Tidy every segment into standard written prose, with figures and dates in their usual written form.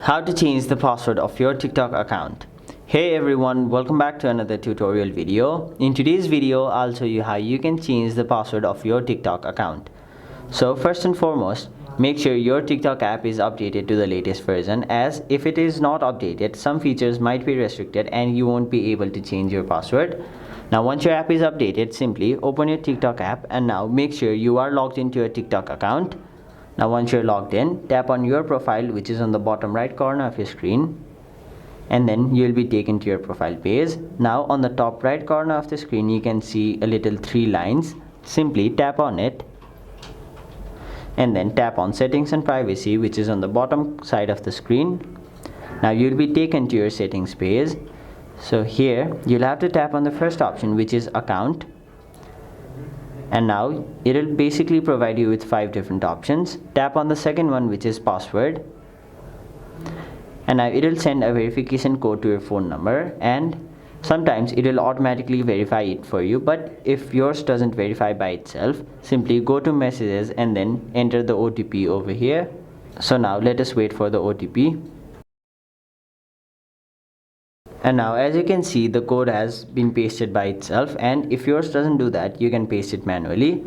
How to change the password of your TikTok account. Hey everyone, welcome back to another tutorial video. In today's video, I'll show you how you can change the password of your TikTok account. So first and foremost, make sure your TikTok app is updated to the latest version, as if it is not updated, some features might be restricted and you won't be able to change your password. Now once your app is updated, simply open your TikTok app and now make sure you are logged into your TikTok account. Now once you're logged in, tap on your profile, which is on the bottom right corner of your screen, and then you'll be taken to your profile page. Now on the top right corner of the screen, you can see a little three lines. Simply tap on it and then tap on settings and privacy, which is on the bottom side of the screen. Now you'll be taken to your settings page. So here you'll have to tap on the first option, which is account, and now it'll basically provide you with 5 different options. Tap on the second one, which is password, and now it'll send a verification code to your phone number, and sometimes it'll automatically verify it for you. But if yours doesn't verify by itself, simply go to messages and then enter the OTP over here. So now let us wait for the OTP. And now as you can see, the code has been pasted by itself, and if yours doesn't do that, you can paste it manually.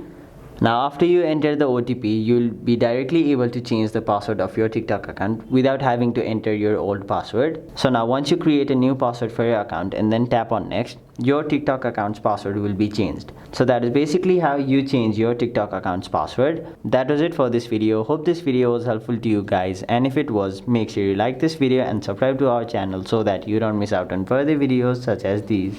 Now after you enter the OTP, you'll be directly able to change the password of your TikTok account without having to enter your old password. So now once you create a new password for your account and then tap on next, your TikTok account's password will be changed. So that is basically how you change your TikTok account's password. That was it for this video. Hope this video was helpful to you guys, and if it was, make sure you like this video and subscribe to our channel so that you don't miss out on further videos such as these.